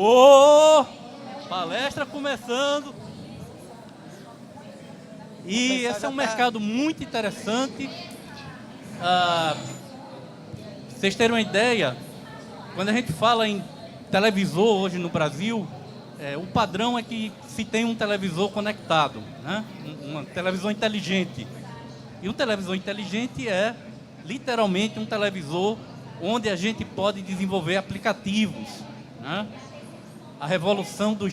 Ô, palestra começando. E esse é um mercado muito interessante. Pra vocês terem uma ideia, quando a gente fala em televisor hoje no Brasil, o padrão é que se tem um televisor conectado, né? Uma televisão inteligente. E um televisor inteligente é literalmente um televisor onde a gente pode desenvolver aplicativos, né? A revolução do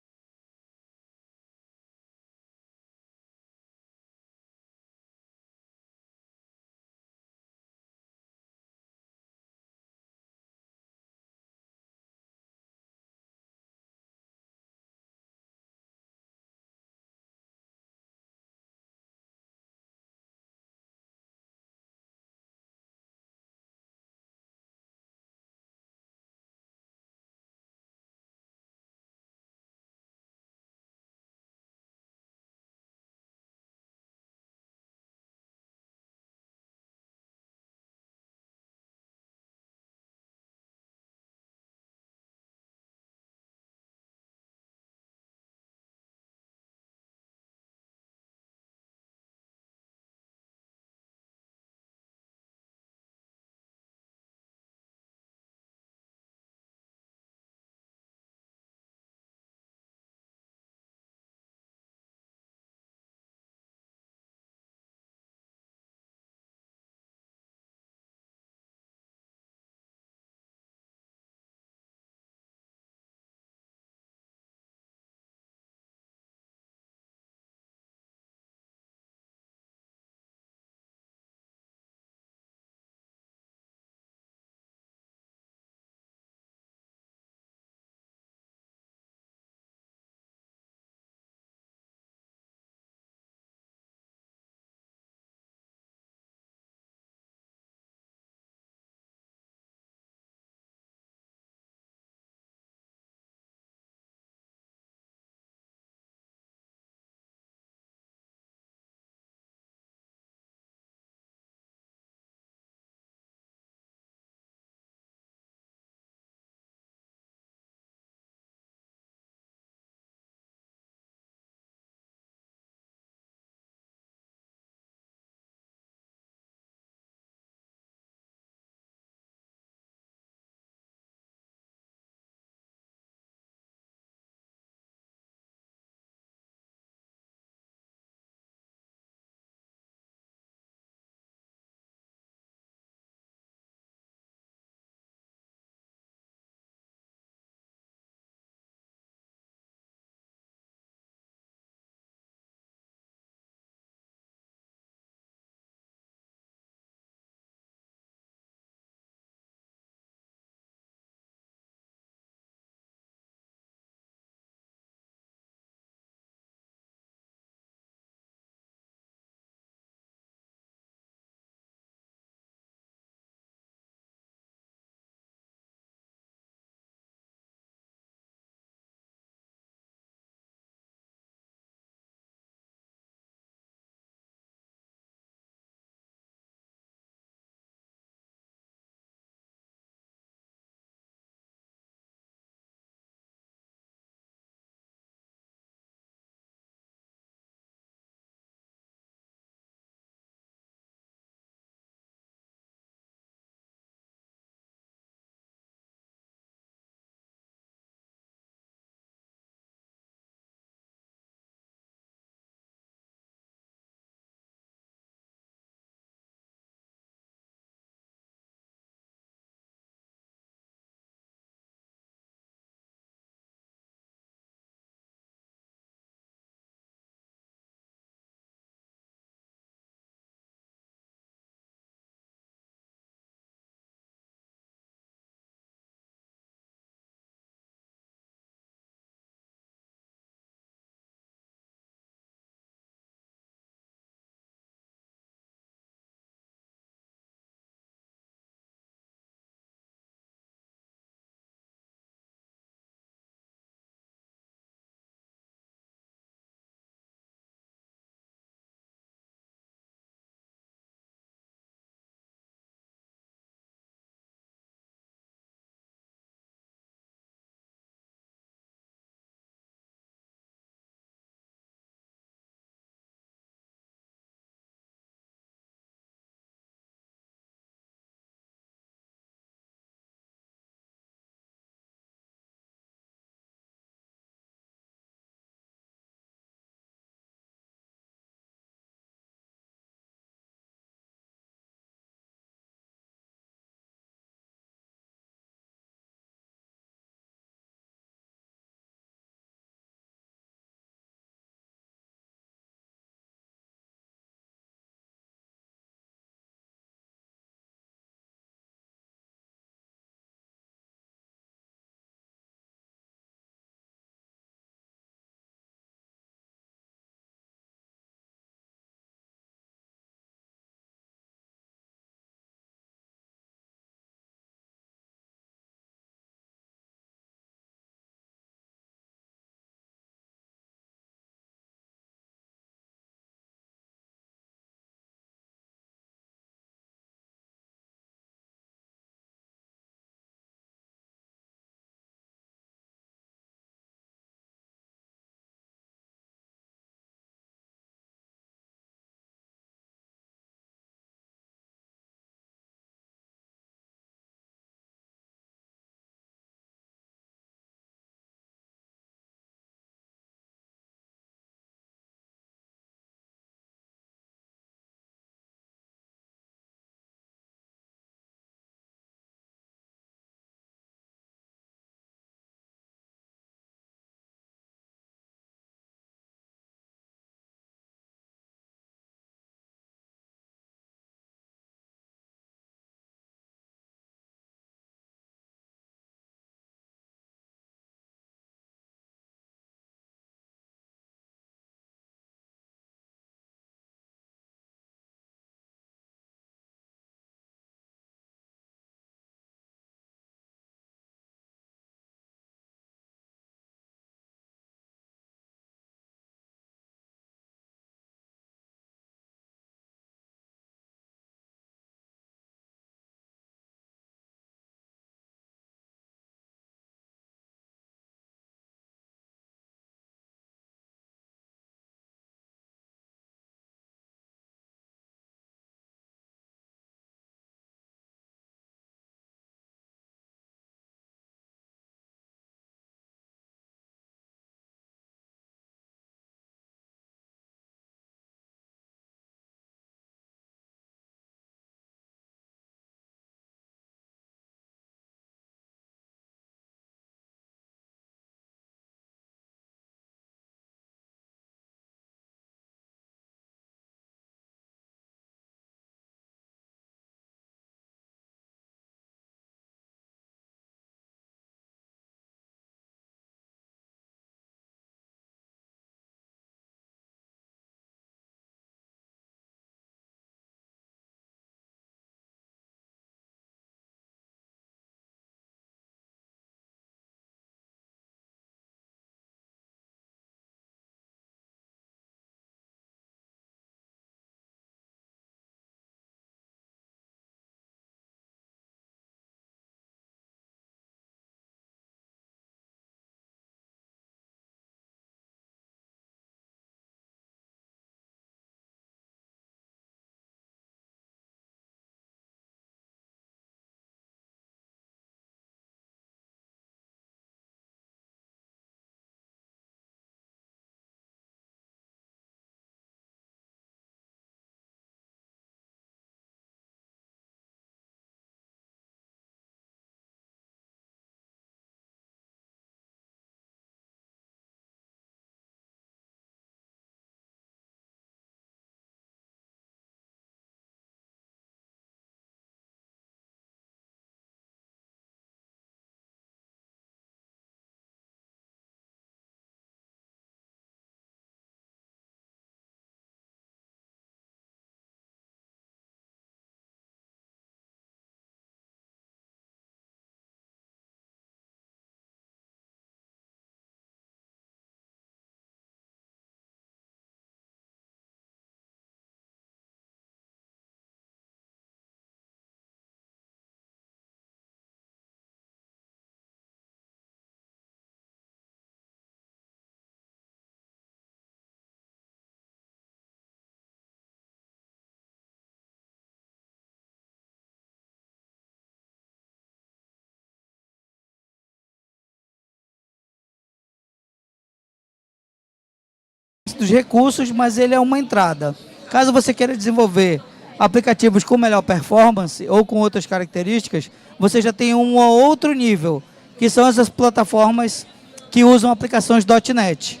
dos recursos, mas ele é uma entrada. Caso você queira desenvolver aplicativos com melhor performance ou com outras características, você já tem um outro nível, que são essas plataformas que usam aplicações .NET.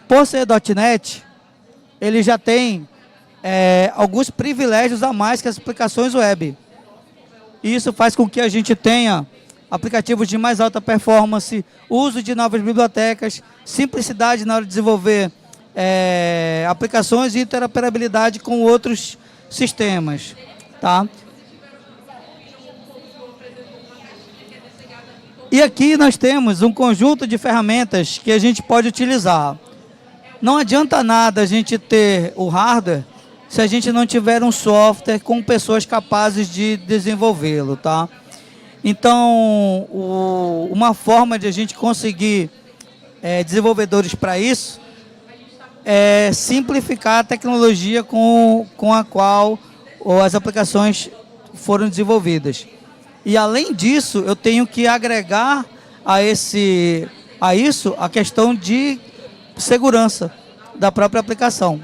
Por ser .NET, ele já tem alguns privilégios a mais que as aplicações web. E isso faz com que a gente tenha aplicativos de mais alta performance, uso de novas bibliotecas, simplicidade na hora de desenvolver aplicações e interoperabilidade com outros sistemas. Tá? E aqui nós temos um conjunto de ferramentas que a gente pode utilizar. Não adianta nada a gente ter o hardware se a gente não tiver um software com pessoas capazes de desenvolvê-lo, tá? Então, uma forma de a gente conseguir desenvolvedores para isso é simplificar a tecnologia com a qual as aplicações foram desenvolvidas. E além disso, eu tenho que agregar a isso a questão de segurança da própria aplicação,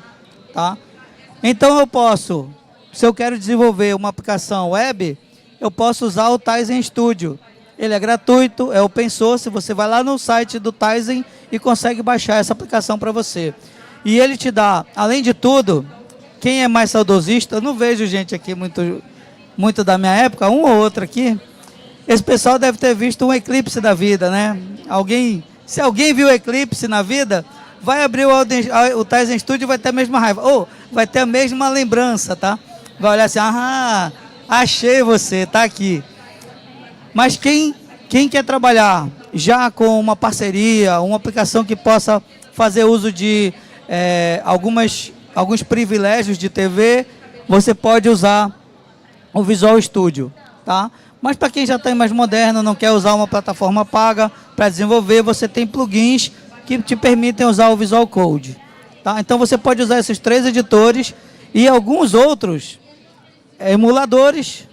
tá? Então eu posso, se eu quero desenvolver uma aplicação web, eu posso usar o Tizen Studio. Ele é gratuito, é open source, você vai lá no site do Tizen e consegue baixar essa aplicação para você. E ele te dá, além de tudo, quem é mais saudosista, eu não vejo gente aqui muito da minha época, um ou outro aqui, esse pessoal deve ter visto um Eclipse da vida, né? Se alguém viu Eclipse na vida, vai abrir o Tizen Studio e vai ter a mesma raiva. Ou vai ter a mesma lembrança, tá? Vai olhar assim, achei você, tá aqui. Mas quem quer trabalhar já com uma parceria, uma aplicação que possa fazer uso de alguns privilégios de TV, você pode usar o Visual Studio, tá? Mas para quem já está mais moderno, não quer usar uma plataforma paga para desenvolver, você tem plugins que te permitem usar o Visual Code, tá? Então você pode usar esses 3 editores e alguns outros emuladores,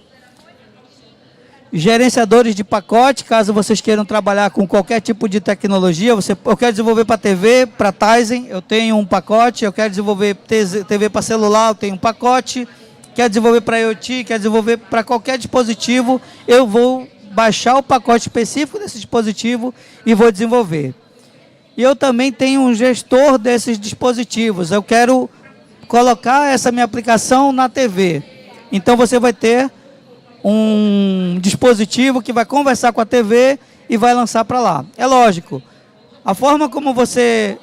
gerenciadores de pacote, caso vocês queiram trabalhar com qualquer tipo de tecnologia. Eu quero desenvolver para TV, para Tizen, eu tenho um pacote. Eu quero desenvolver TV para celular, eu tenho um pacote. Quer desenvolver para IoT, quer desenvolver para qualquer dispositivo, eu vou baixar o pacote específico desse dispositivo e vou desenvolver. E eu também tenho um gestor desses dispositivos. Eu quero colocar essa minha aplicação na TV. Então você vai ter um dispositivo que vai conversar com a TV e vai lançar para lá. É lógico, a forma como você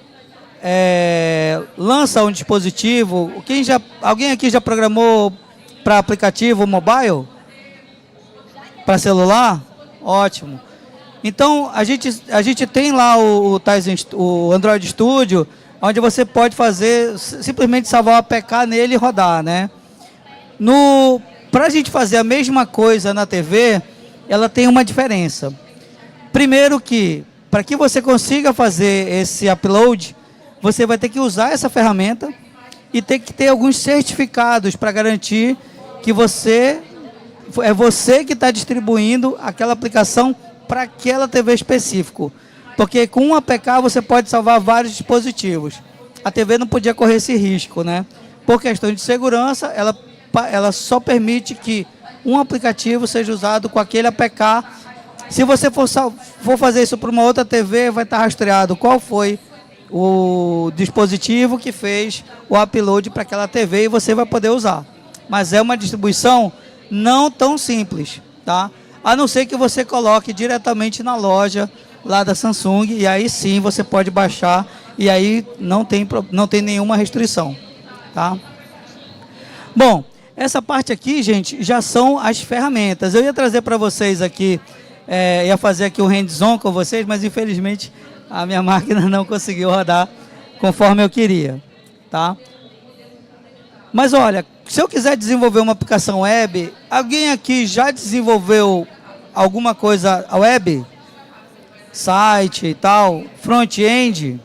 lança um dispositivo, alguém aqui já programou para aplicativo mobile? Para celular? Ótimo. Então, a gente tem lá o Android Studio, onde você pode simplesmente salvar o APK nele e rodar, né? Para a gente fazer a mesma coisa na TV, ela tem uma diferença. Primeiro que, para que você consiga fazer esse upload, você vai ter que usar essa ferramenta e ter que ter alguns certificados para garantir que é você que está distribuindo aquela aplicação para aquela TV específico. Porque com um APK você pode salvar vários dispositivos. A TV não podia correr esse risco, né? Por questão de segurança, ela só permite que um aplicativo seja usado com aquele APK. Se você for fazer isso para uma outra TV, vai estar rastreado qual foi o dispositivo que fez o upload para aquela TV e você vai poder usar. Mas é uma distribuição não tão simples, tá? A não ser que você coloque diretamente na loja lá da Samsung, e aí sim você pode baixar, e aí não tem nenhuma restrição, tá? Bom, essa parte aqui, gente, já são as ferramentas. Eu ia trazer para vocês aqui, ia fazer aqui o hands-on com vocês, mas infelizmente a minha máquina não conseguiu rodar conforme eu queria, tá? Mas olha, se eu quiser desenvolver uma aplicação web, alguém aqui já desenvolveu alguma coisa web? Site e tal, front-end?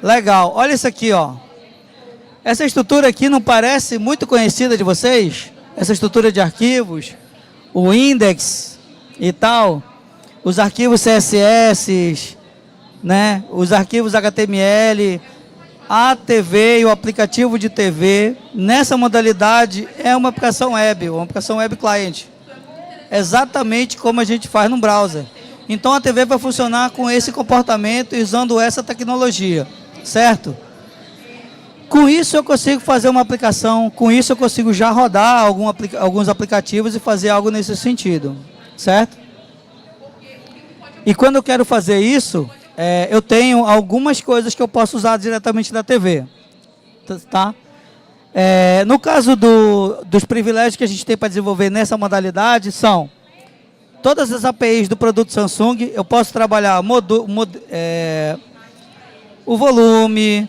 Legal, olha isso aqui, ó. Essa estrutura aqui não parece muito conhecida de vocês? Essa estrutura de arquivos, o index e tal, os arquivos CSS, né? Os arquivos HTML, a TV e o aplicativo de TV, nessa modalidade, é uma aplicação web client. Exatamente como a gente faz no browser. Então a TV vai funcionar com esse comportamento e usando essa tecnologia, certo? Com isso eu consigo fazer uma aplicação, com isso eu consigo já rodar alguns aplicativos e fazer algo nesse sentido, certo? E quando eu quero fazer isso, eu tenho algumas coisas que eu posso usar diretamente da TV, tá? No caso dos privilégios que a gente tem para desenvolver nessa modalidade, são todas as APIs do produto Samsung. Eu posso trabalhar o volume,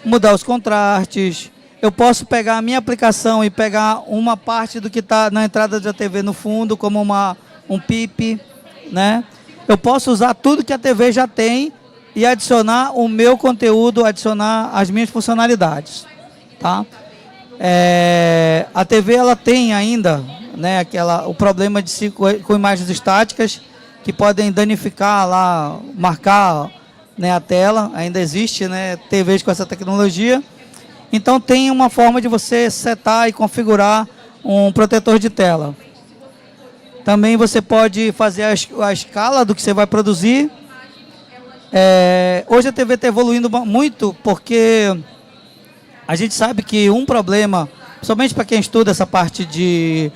mudar os contrastes. Eu posso pegar a minha aplicação e pegar uma parte do que está na entrada da TV no fundo, como um PIP, né? Eu posso usar tudo que a TV já tem e adicionar o meu conteúdo, adicionar as minhas funcionalidades, tá? A TV ela tem ainda, né, o problema com imagens estáticas que podem danificar lá, marcar, né, a tela. Ainda existe, né, TVs com essa tecnologia. Então tem uma forma de você setar e configurar um protetor de tela. Também você pode fazer a escala do que você vai produzir. Hoje a TV está evoluindo muito, porque a gente sabe que um problema, somente para quem estuda essa parte de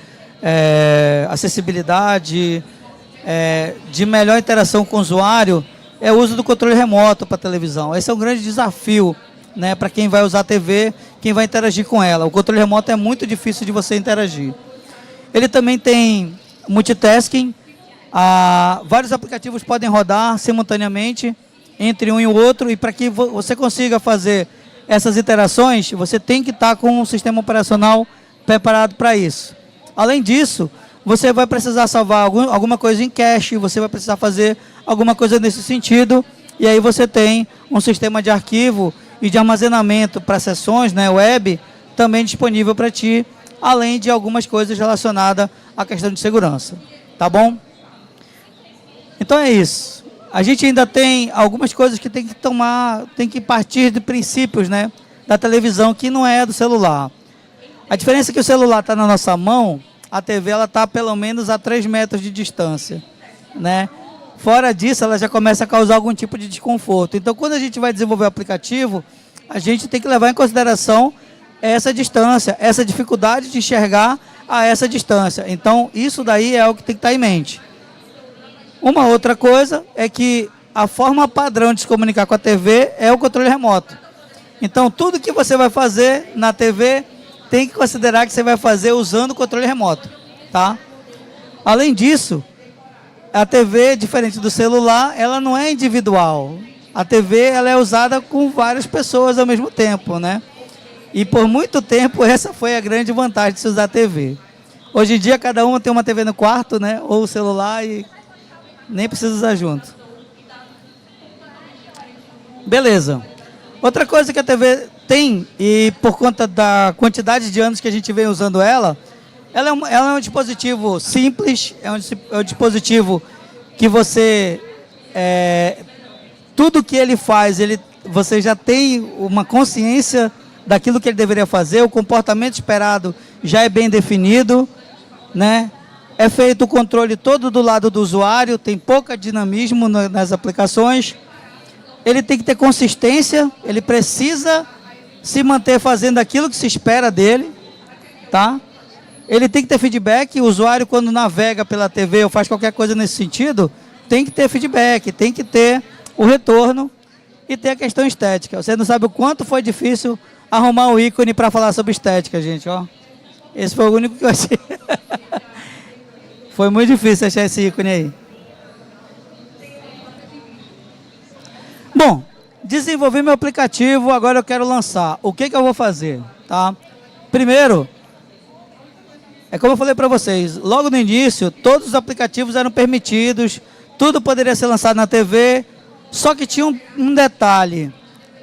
acessibilidade, de melhor interação com o usuário, é o uso do controle remoto para a televisão. Esse é um grande desafio, né, para quem vai usar a TV, quem vai interagir com ela. O controle remoto é muito difícil de você interagir. Ele também tem multitasking. Vários aplicativos podem rodar simultaneamente entre um e o outro, e para que você consiga fazer essas interações, você tem que estar com um sistema operacional preparado para isso. Além disso, você vai precisar salvar alguma coisa em cache, você vai precisar fazer alguma coisa nesse sentido, e aí você tem um sistema de arquivo e de armazenamento para sessões, né, web, também disponível para ti, além de algumas coisas relacionadas à questão de segurança. Tá bom? Então é isso. A gente ainda tem algumas coisas que tem que partir de princípios, né, da televisão, que não é do celular. A diferença é que o celular está na nossa mão, a TV ela está pelo menos a 3 metros de distância, né? Fora disso, ela já começa a causar algum tipo de desconforto. Então, quando a gente vai desenvolver o aplicativo, a gente tem que levar em consideração essa distância, essa dificuldade de enxergar a essa distância. Então, isso daí é o que tem que estar em mente. Uma outra coisa é que a forma padrão de se comunicar com a TV é o controle remoto. Então, tudo que você vai fazer na TV tem que considerar que você vai fazer usando o controle remoto, tá? Além disso, a TV, diferente do celular, ela não é individual. A TV ela é usada com várias pessoas ao mesmo tempo, né? E por muito tempo essa foi a grande vantagem de se usar a TV. Hoje em dia cada uma tem uma TV no quarto, né? Ou o celular, e nem precisa usar junto. Beleza. Outra coisa que a TV tem, e por conta da quantidade de anos que a gente vem usando ela é um dispositivo simples, é um dispositivo que você, tudo que ele faz, você já tem uma consciência daquilo que ele deveria fazer, o comportamento esperado já é bem definido, né? É feito o controle todo do lado do usuário, tem pouco dinamismo nas aplicações. Ele tem que ter consistência, ele precisa se manter fazendo aquilo que se espera dele, tá? Ele tem que ter feedback. O usuário, quando navega pela TV ou faz qualquer coisa nesse sentido, tem que ter feedback, tem que ter o retorno e ter a questão estética. Você não sabe o quanto foi difícil arrumar um ícone para falar sobre estética, gente, ó. Esse foi o único que eu achei. Foi muito difícil achar esse ícone aí. Bom, desenvolvi meu aplicativo, agora eu quero lançar. O que eu vou fazer? Tá? Primeiro, como eu falei para vocês, logo no início, todos os aplicativos eram permitidos, tudo poderia ser lançado na TV, só que tinha um detalhe,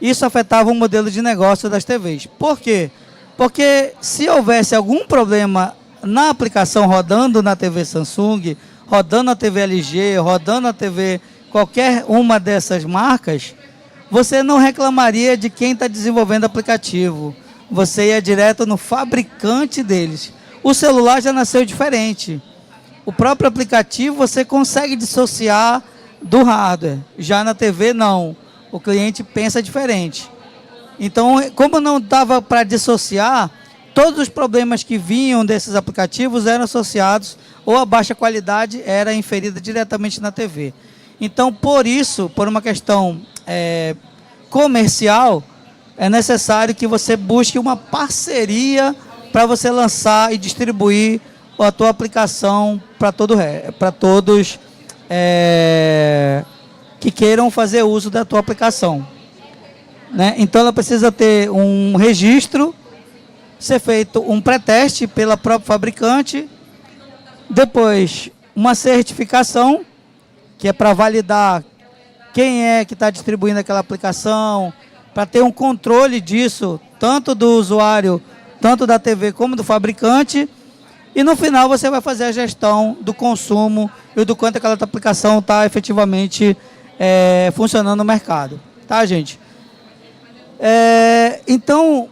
isso afetava o modelo de negócio das TVs. Por quê? Porque se houvesse algum problema na aplicação rodando na TV Samsung, rodando na TV LG, rodando na TV qualquer uma dessas marcas, você não reclamaria de quem está desenvolvendo o aplicativo. Você ia direto no fabricante deles. O celular já nasceu diferente. O próprio aplicativo você consegue dissociar do hardware. Já na TV, não. O cliente pensa diferente. Então, como não dava para dissociar, todos os problemas que vinham desses aplicativos eram associados, ou a baixa qualidade era inferida diretamente na TV. Então, por isso, por uma questão comercial, é necessário que você busque uma parceria para você lançar e distribuir a tua aplicação para todos que queiram fazer uso da tua aplicação. Né? Então, ela precisa ter um registro, ser feito um pré-teste pela própria fabricante, depois uma certificação, que é para validar quem é que está distribuindo aquela aplicação, para ter um controle disso, tanto do usuário, tanto da TV como do fabricante, e no final você vai fazer a gestão do consumo e do quanto aquela aplicação está efetivamente funcionando no mercado. Tá, gente? Então,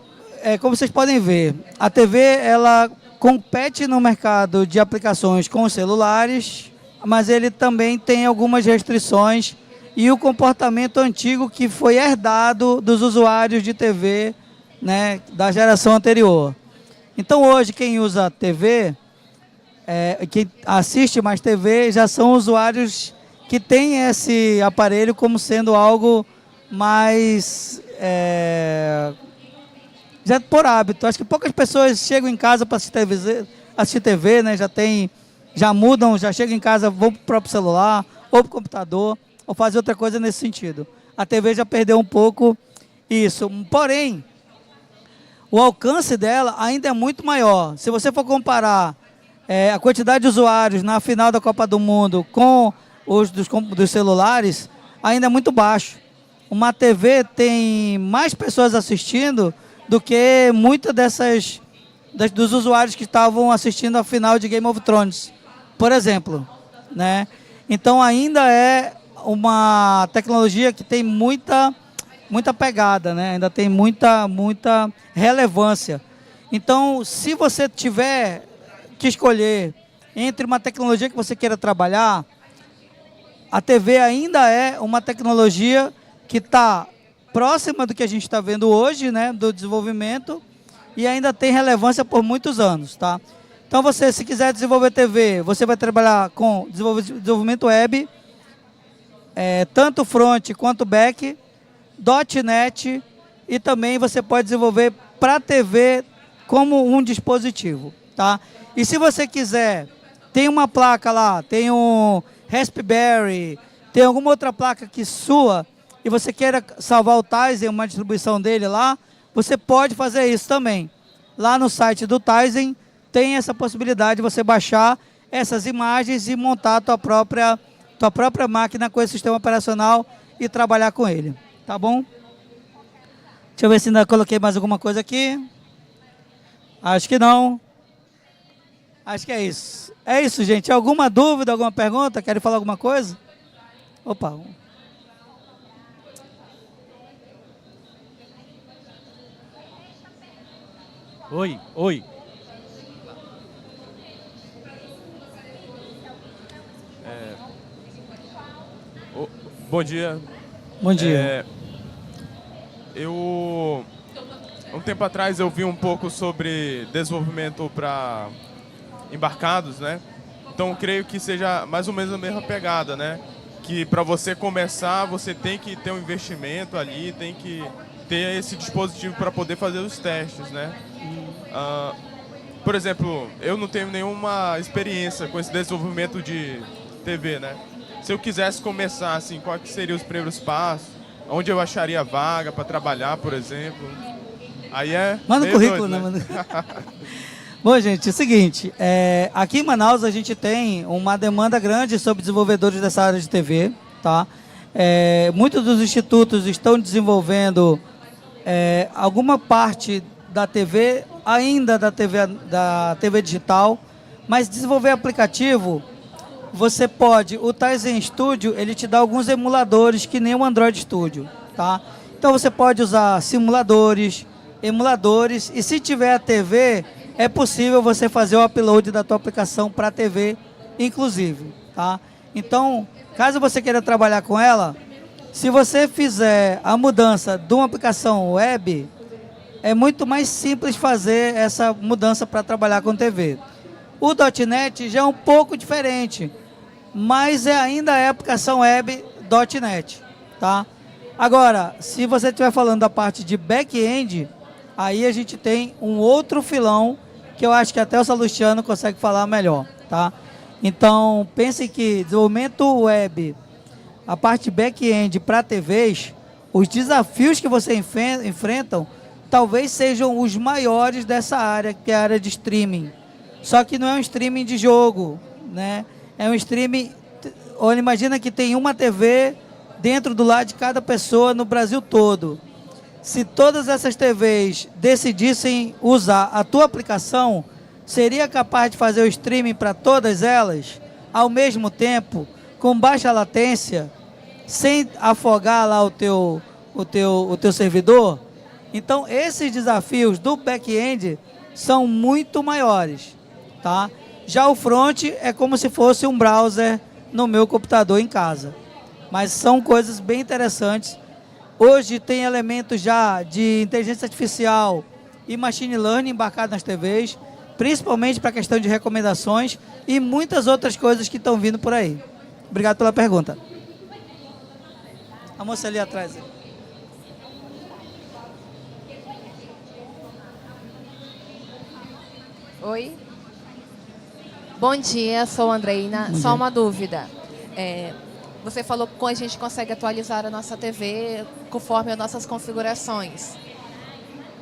como vocês podem ver, a TV ela compete no mercado de aplicações com os celulares, mas ele também tem algumas restrições e o comportamento antigo que foi herdado dos usuários de TV, né, da geração anterior. Então, hoje, quem usa TV, quem assiste mais TV, já são usuários que têm esse aparelho como sendo algo mais... já por hábito. Acho que poucas pessoas chegam em casa para assistir TV, né? Já mudam, já chegam em casa, vão para o próprio celular, ou para o computador, ou fazer outra coisa nesse sentido. A TV já perdeu um pouco isso. Porém, o alcance dela ainda é muito maior. Se você for comparar a quantidade de usuários na final da Copa do Mundo com os dos celulares, ainda é muito baixo. Uma TV tem mais pessoas assistindo do que muitas dos usuários que estavam assistindo a final de Game of Thrones, por exemplo, né? Então ainda é uma tecnologia que tem muita pegada, né? Ainda tem muita relevância. Então, se você tiver que escolher entre uma tecnologia que você queira trabalhar, a TV ainda é uma tecnologia que está próxima do que a gente está vendo hoje, né, do desenvolvimento, e ainda tem relevância por muitos anos, tá? Então, você, se quiser desenvolver TV, você vai trabalhar com desenvolvimento web, tanto front quanto back, .NET, e também você pode desenvolver para TV como um dispositivo, tá? E se você quiser, tem uma placa lá, tem um Raspberry, tem alguma outra placa que sua, e você queira salvar o Tizen, uma distribuição dele lá, você pode fazer isso também. Lá no site do Tizen tem essa possibilidade de você baixar essas imagens e montar a tua própria máquina com esse sistema operacional e trabalhar com ele. Tá bom? Deixa eu ver se ainda coloquei mais alguma coisa aqui. Acho que não. Acho que é isso. É isso, gente. Alguma dúvida, alguma pergunta? Querem falar alguma coisa? Opa. Oi. Bom dia. Bom dia. Um tempo atrás eu vi um pouco sobre desenvolvimento para embarcados, né? Então creio que seja mais ou menos a mesma pegada, né? Que para você começar, você tem que ter um investimento ali, tem que ter esse dispositivo para poder fazer os testes, né? Por exemplo, eu não tenho nenhuma experiência com esse desenvolvimento de TV, né? Se eu quisesse começar, assim, quais seriam os primeiros passos? Onde eu acharia vaga para trabalhar, por exemplo? Aí manda o currículo, doido, né? Bom, gente, é o seguinte, aqui em Manaus a gente tem uma demanda grande sobre desenvolvedores dessa área de TV, tá? Muitos dos institutos estão desenvolvendo alguma parte da TV, ainda da TV digital, mas desenvolver aplicativo, você pode, o Tizen Studio, ele te dá alguns emuladores que nem o Android Studio, tá? Então você pode usar simuladores, emuladores, e se tiver a TV, é possível você fazer o upload da tua aplicação para a TV, inclusive, tá? Então, caso você queira trabalhar com ela, se você fizer a mudança de uma aplicação web, é muito mais simples fazer essa mudança para trabalhar com TV. O .NET já é um pouco diferente, mas ainda é aplicação web .NET, tá? Agora, se você estiver falando da parte de back-end, aí a gente tem um outro filão que eu acho que até o Salustiano consegue falar melhor, tá? Então, pense que desenvolvimento web, a parte back-end para TVs, os desafios que você enfrentam talvez sejam os maiores dessa área, que é a área de streaming. Só que não é um streaming de jogo, né? É um streaming, olha, imagina que tem uma TV dentro do lar de cada pessoa no Brasil todo. Se todas essas TVs decidissem usar a tua aplicação, seria capaz de fazer o streaming para todas elas, ao mesmo tempo, com baixa latência, sem afogar lá o teu servidor? Então, esses desafios do back-end são muito maiores, tá? Já o front é como se fosse um browser no meu computador em casa. Mas são coisas bem interessantes. Hoje tem elementos já de inteligência artificial e machine learning embarcado nas TVs, principalmente para a questão de recomendações e muitas outras coisas que estão vindo por aí. Obrigado pela pergunta. A moça ali atrás. Oi. Bom dia, sou a Andreina. Só uma dúvida. Você falou que a gente consegue atualizar a nossa TV conforme as nossas configurações.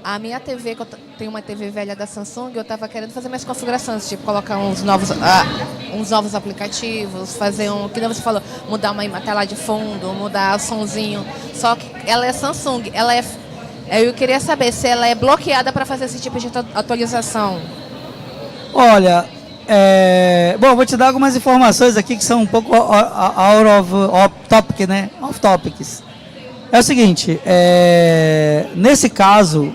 A minha TV, que eu tenho uma TV velha da Samsung, eu estava querendo fazer minhas configurações, tipo colocar uns novos aplicativos, fazer que nem você falou, mudar uma tela de fundo, mudar o sonzinho. Só que ela é Samsung, eu queria saber se ela é bloqueada para fazer esse tipo de atualização. Olha, bom, vou te dar algumas informações aqui que são um pouco out of topic, né? Off topics. É o seguinte, nesse caso,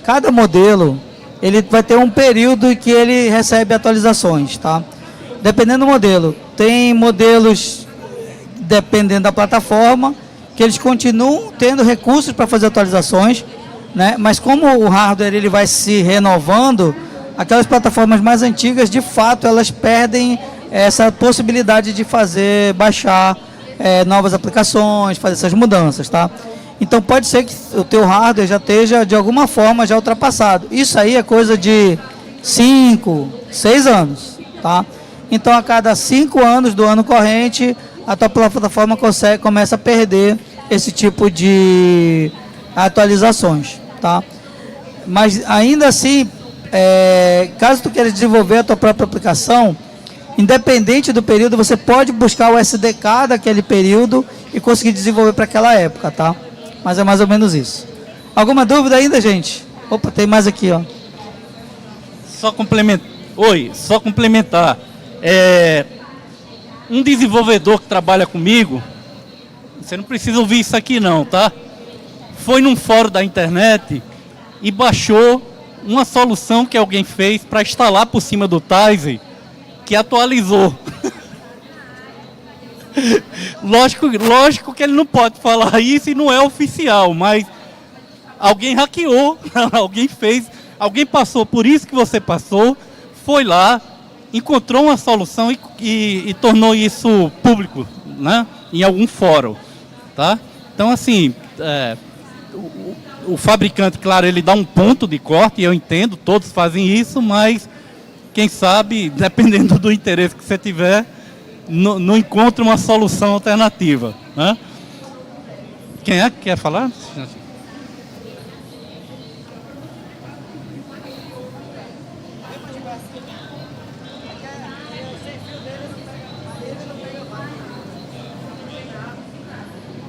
cada modelo ele vai ter um período em que ele recebe atualizações, tá? Dependendo do modelo. Tem modelos, dependendo da plataforma, que eles continuam tendo recursos para fazer atualizações, né? Mas como o hardware ele vai se renovando, aquelas plataformas mais antigas, de fato, elas perdem essa possibilidade de baixar novas aplicações, fazer essas mudanças, tá? Então pode ser que o teu hardware já esteja, de alguma forma, já ultrapassado. Isso aí é coisa de 5, 6 anos, tá? Então a cada 5 anos do ano corrente, a tua plataforma começa a perder esse tipo de atualizações, tá? Mas ainda assim, caso tu queira desenvolver a tua própria aplicação, independente do período, você pode buscar o SDK daquele período e conseguir desenvolver para aquela época, tá? Mas é mais ou menos isso. Alguma dúvida ainda, gente? Opa, tem mais aqui, ó. Só complementar. Um desenvolvedor que trabalha comigo, você não precisa ouvir isso aqui não, tá? Foi num fórum da internet e baixou uma solução que alguém fez para instalar por cima do Tizen, que atualizou. Lógico que ele não pode falar isso e não é oficial, mas alguém hackeou, alguém passou por isso que você passou, foi lá, encontrou uma solução e tornou isso público, né, em algum fórum, tá? Então, assim, o fabricante, claro, ele dá um ponto de corte, eu entendo, todos fazem isso, mas quem sabe, dependendo do interesse que você tiver, não encontra uma solução alternativa, né? Quem é que quer falar?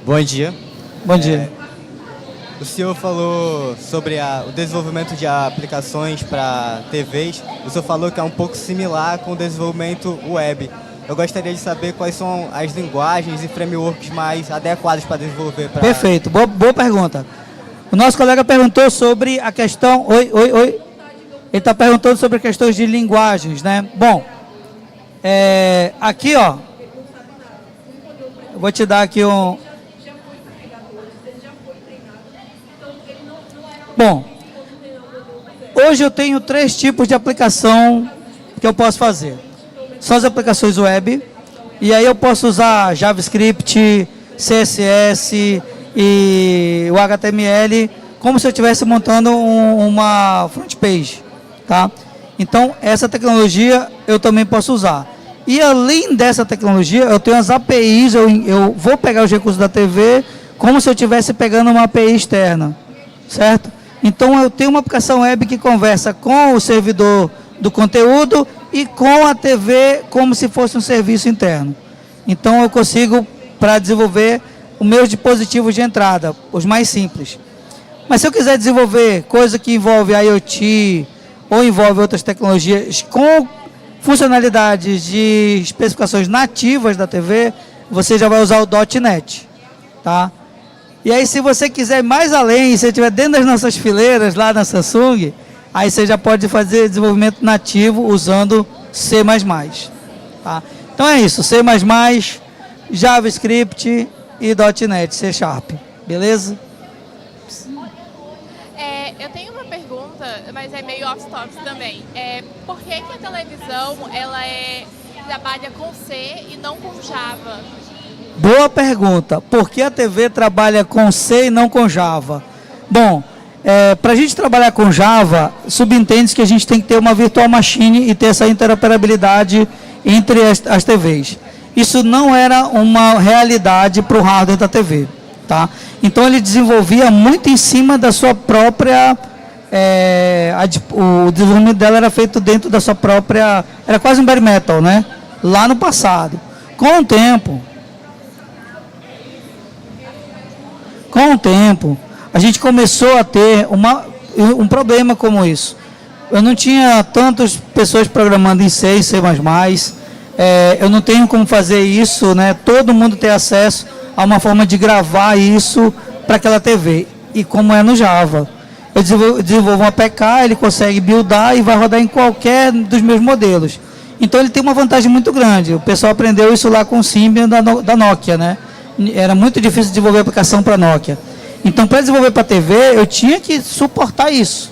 Bom dia. Bom dia. O senhor falou sobre o desenvolvimento de aplicações para TVs. O senhor falou que é um pouco similar com o desenvolvimento web. eu gostaria de saber quais são as linguagens e frameworks mais adequados para desenvolver. Perfeito, boa pergunta. O nosso colega perguntou sobre a questão... Oi. Ele está perguntando sobre questões de linguagens, né? Bom, aqui, ó, eu vou te dar aqui um... Bom, hoje eu tenho 3 tipos de aplicação que eu posso fazer. São as aplicações web, e aí eu posso usar JavaScript, CSS e o HTML, como se eu estivesse montando uma front page, tá? Então, essa tecnologia eu também posso usar. E além dessa tecnologia, eu tenho as APIs, eu vou pegar os recursos da TV como se eu estivesse pegando uma API externa, certo? Então, eu tenho uma aplicação web que conversa com o servidor do conteúdo e com a TV como se fosse um serviço interno. Então, eu consigo, para desenvolver os meus dispositivos de entrada, os mais simples. Mas se eu quiser desenvolver coisa que envolve IoT ou envolve outras tecnologias com funcionalidades de especificações nativas da TV, você já vai usar o .NET, tá? E aí, se você quiser ir mais além, se estiver dentro das nossas fileiras lá na Samsung, aí você já pode fazer desenvolvimento nativo usando C++, tá? Então é isso, C++, JavaScript e .NET, C#, beleza? Eu tenho uma pergunta, mas é meio off-topic também. Por que a televisão trabalha com C e não com Java? Boa pergunta. Por que a TV trabalha com C e não com Java? Bom, para a gente trabalhar com Java, subentende que a gente tem que ter uma virtual machine e ter essa interoperabilidade entre as TVs. Isso não era uma realidade para o hardware da TV, tá? Então ele desenvolvia muito em cima da sua própria... o desenvolvimento dela era feito dentro da sua própria... Era quase um bare metal, né? Lá no passado. Com o tempo, a gente começou a ter um problema como isso. Eu não tinha tantas pessoas programando em C e C++, eu não tenho como fazer isso, né? Todo mundo ter acesso a uma forma de gravar isso para aquela TV. E como é no Java. Eu desenvolvo uma APK, ele consegue buildar e vai rodar em qualquer dos meus modelos. Então ele tem uma vantagem muito grande. O pessoal aprendeu isso lá com o Symbian da Nokia, né? Era muito difícil desenvolver aplicação para Nokia. Então, para desenvolver para TV, eu tinha que suportar isso.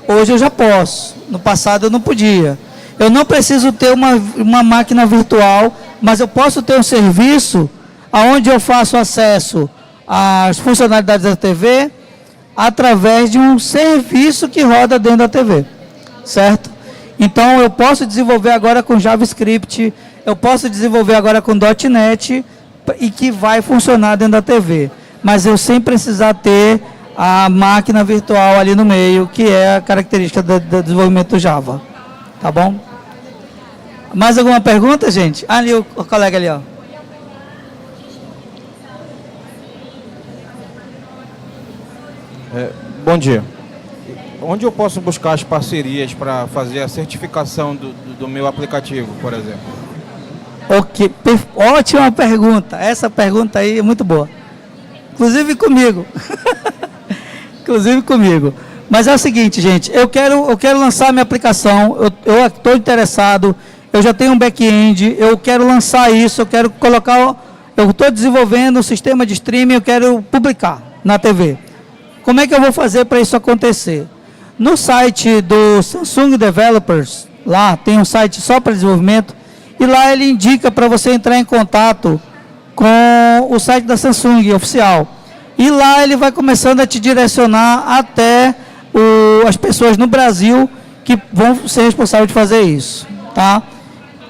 Hoje eu já posso. No passado eu não podia. Eu não preciso ter uma máquina virtual, mas eu posso ter um serviço onde eu faço acesso às funcionalidades da TV através de um serviço que roda dentro da TV, certo? Então, eu posso desenvolver agora com JavaScript, eu posso desenvolver agora com .NET e que vai funcionar dentro da TV. Mas eu sem precisar ter a máquina virtual ali no meio, que é a característica do desenvolvimento do Java. Tá bom? Mais alguma pergunta, gente? Ali o colega ali, ó. Bom dia. Onde eu posso buscar as parcerias para fazer a certificação do meu aplicativo, por exemplo? Ok, ótima pergunta. Essa pergunta aí é muito boa. Inclusive comigo. Inclusive comigo. Mas é o seguinte, gente, eu quero lançar minha aplicação, eu estou interessado, eu já tenho um back-end, eu quero lançar isso, eu quero colocar, eu estou desenvolvendo um sistema de streaming, eu quero publicar na TV. Como é que eu vou fazer para isso acontecer? No site do Samsung Developers, lá tem um site só para desenvolvimento, e lá ele indica para você entrar em contato com o site da Samsung oficial. E lá ele vai começando a te direcionar até as pessoas no Brasil que vão ser responsáveis de fazer isso, tá?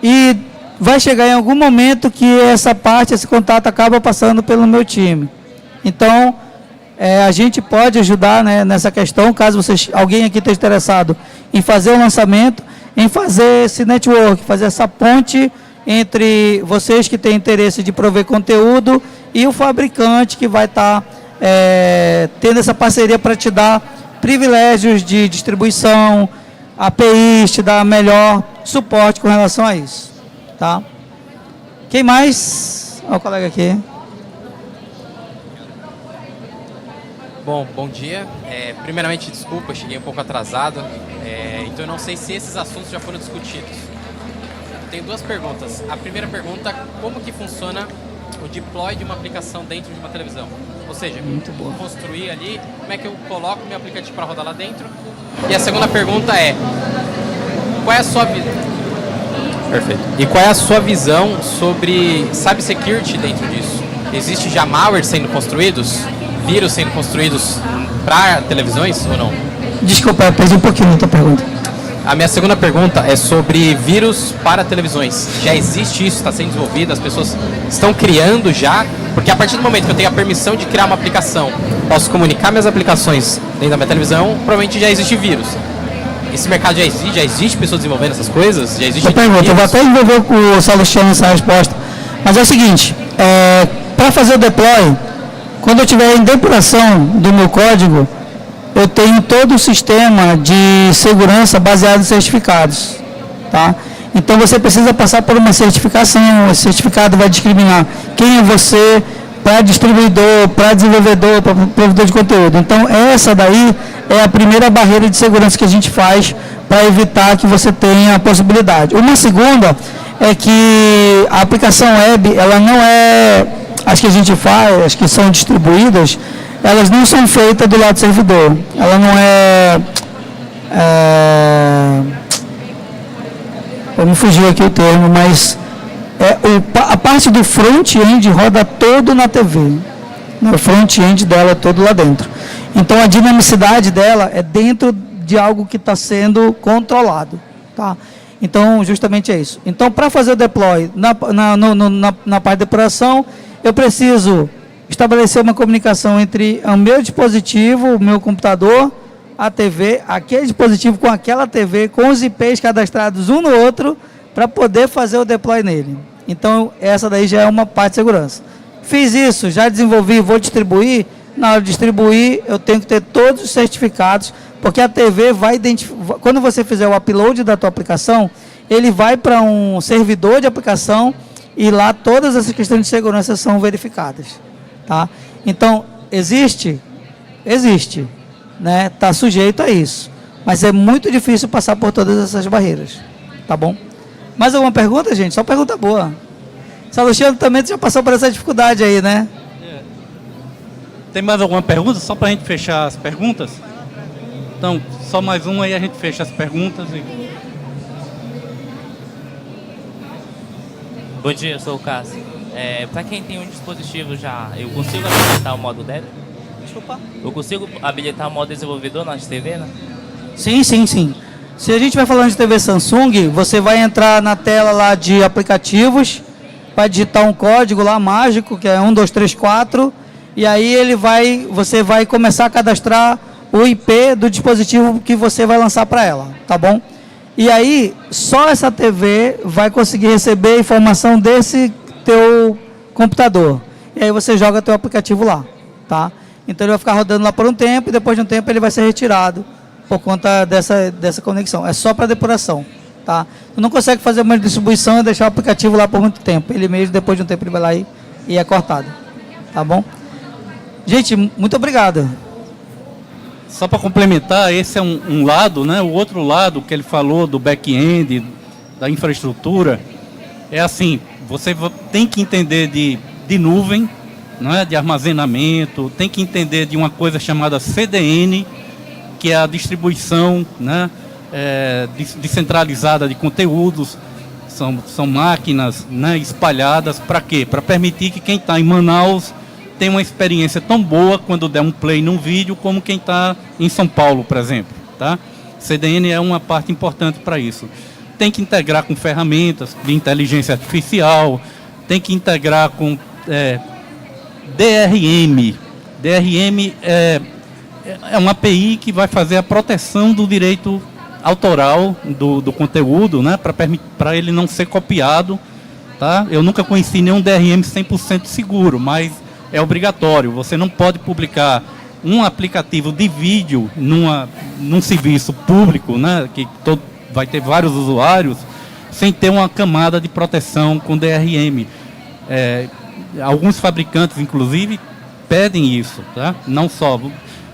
E vai chegar em algum momento que essa parte, esse contato acaba passando pelo meu time. Então, a gente pode ajudar, né, nessa questão, caso alguém aqui esteja interessado em fazer o lançamento, em fazer esse network, fazer essa ponte entre vocês que têm interesse de prover conteúdo e o fabricante que vai estar tendo essa parceria para te dar privilégios de distribuição, APIs, te dar melhor suporte com relação a isso, tá? Quem mais? Olha o colega aqui. Bom dia. Primeiramente, desculpa, eu cheguei um pouco atrasado. Então, eu não sei se esses assuntos já foram discutidos. Eu tenho duas perguntas. A primeira pergunta, como que funciona o deploy de uma aplicação dentro de uma televisão? Ou seja, construir ali, como é que eu coloco meu aplicativo para rodar lá dentro? E a segunda pergunta é, qual é a sua visão? Perfeito. E qual é a sua visão sobre cybersecurity dentro disso? Existe já malware sendo construídos? Vírus sendo construídos para televisões ou não? Desculpa, eu perdi um pouquinho na tua pergunta. A minha segunda pergunta é sobre vírus para televisões. Já existe isso? Está sendo desenvolvido? As pessoas estão criando já? Porque a partir do momento que eu tenho a permissão de criar uma aplicação, posso comunicar minhas aplicações dentro da minha televisão, provavelmente já existe vírus. Esse mercado já existe? Já existe pessoas desenvolvendo essas coisas? Já existe? Eu vou até envolver o Salustiano nessa resposta. Mas é o seguinte, para fazer o deploy, quando eu tiver em depuração do meu código, eu tenho todo o sistema de segurança baseado em certificados, tá? Então você precisa passar por uma certificação. Esse certificado vai discriminar quem é você para distribuidor, para desenvolvedor, para provedor de conteúdo. Então essa daí é a primeira barreira de segurança que a gente faz para evitar que você tenha a possibilidade. Uma segunda é que a aplicação web, ela não é, as que a gente faz, as que são distribuídas, elas não são feitas do lado do servidor. Ela não me fugiu aqui o termo, mas a parte do front-end roda todo na TV. O front-end dela é todo lá dentro. Então a dinamicidade dela é dentro de algo que está sendo controlado. Tá? Então justamente é isso. Então para fazer o deploy na parte de depuração, eu preciso estabelecer uma comunicação entre o meu dispositivo, o meu computador, a TV, aquele dispositivo com aquela TV, com os IPs cadastrados um no outro, para poder fazer o deploy nele. Então, essa daí já é uma parte de segurança. Fiz isso, já desenvolvi, vou distribuir. Na hora de distribuir, eu tenho que ter todos os certificados, porque a TV vai identificar, quando você fizer o upload da tua aplicação, ele vai para um servidor de aplicação e lá todas essas questões de segurança são verificadas. Tá? Então, existe, né? Está sujeito a isso, mas é muito difícil passar por todas essas barreiras, tá bom? Mais alguma pergunta, gente? Só pergunta boa. Salustiano também já passou por essa dificuldade aí, né? Tem mais alguma pergunta? Só para a gente fechar as perguntas? Então, só mais uma aí a gente fecha as perguntas. Bom dia, eu sou o Cássio. Para quem tem um dispositivo já, eu consigo habilitar o modo dev? Desculpa? Eu consigo habilitar o modo desenvolvedor na TV, né? Sim. Se a gente vai falando de TV Samsung, você vai entrar na tela lá de aplicativos, vai digitar um código lá mágico, que é 1, 2, 3, 4, e aí você vai começar a cadastrar o IP do dispositivo que você vai lançar para ela, tá bom? E aí, só essa TV vai conseguir receber a informação desse teu computador. E aí você joga teu aplicativo lá, tá? Então ele vai ficar rodando lá por um tempo e depois de um tempo ele vai ser retirado por conta dessa conexão. É só para depuração, tá? Tu não consegue fazer uma distribuição e deixar o aplicativo lá por muito tempo. Ele mesmo, depois de um tempo, ele vai lá e é cortado, tá bom? Gente, muito obrigado. Só para complementar, esse é um lado, né? O outro lado que ele falou do back-end, da infraestrutura, é assim, você tem que entender de nuvem, não é? De armazenamento, tem que entender de uma coisa chamada CDN, que é a distribuição, né? Descentralizada de conteúdos, são máquinas, né? Espalhadas, para quê? Para permitir que quem está em Manaus tenha uma experiência tão boa quando der um play num vídeo como quem está em São Paulo, por exemplo. Tá? CDN é uma parte importante para isso. Tem que integrar com ferramentas de inteligência artificial, tem que integrar com DRM. DRM é uma API que vai fazer a proteção do direito autoral do conteúdo, né, para ele não ser copiado. Tá? Eu nunca conheci nenhum DRM 100% seguro, mas é obrigatório. Você não pode publicar um aplicativo de vídeo num serviço público, né, que vai ter vários usuários, sem ter uma camada de proteção com DRM. alguns fabricantes, inclusive, pedem isso, tá? Não só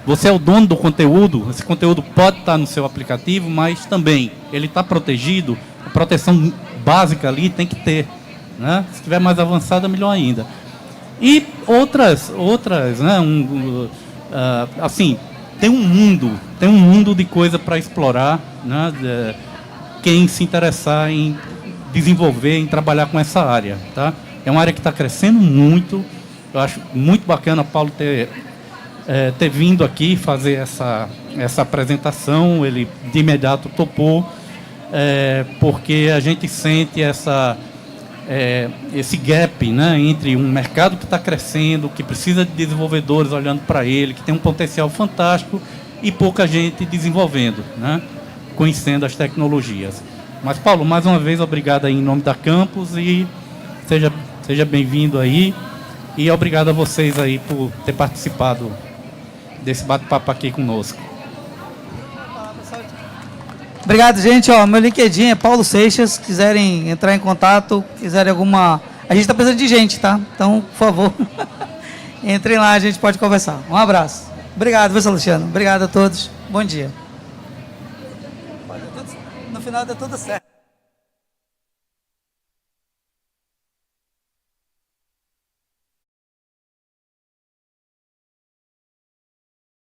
você é o dono do conteúdo, esse conteúdo pode estar no seu aplicativo, mas também ele está protegido, a proteção básica ali tem que ter, né? Se tiver mais avançada, melhor ainda. E outras, né? Assim, tem um mundo de coisa para explorar, né? Quem se interessar em desenvolver, em trabalhar com essa área, tá? É uma área que está crescendo muito. Eu acho muito bacana o Paulo ter vindo aqui fazer essa apresentação. Ele de imediato topou, porque a gente sente esse gap, né, entre um mercado que está crescendo, que precisa de desenvolvedores olhando para ele, que tem um potencial fantástico, e pouca gente desenvolvendo, né, conhecendo as tecnologias. Mas, Paulo, mais uma vez, obrigado aí em nome da Campus, e seja bem-vindo aí, e obrigado a vocês aí por ter participado desse bate-papo aqui conosco. Obrigado, gente. Ó, meu LinkedIn é Paulo Seixas. Quiserem entrar em contato, quiserem alguma... A gente está precisando de gente, tá? Então, por favor, entrem lá, a gente pode conversar. Um abraço. Obrigado, viu, Luciano? Obrigado a todos. Bom dia. No final deu tudo certo.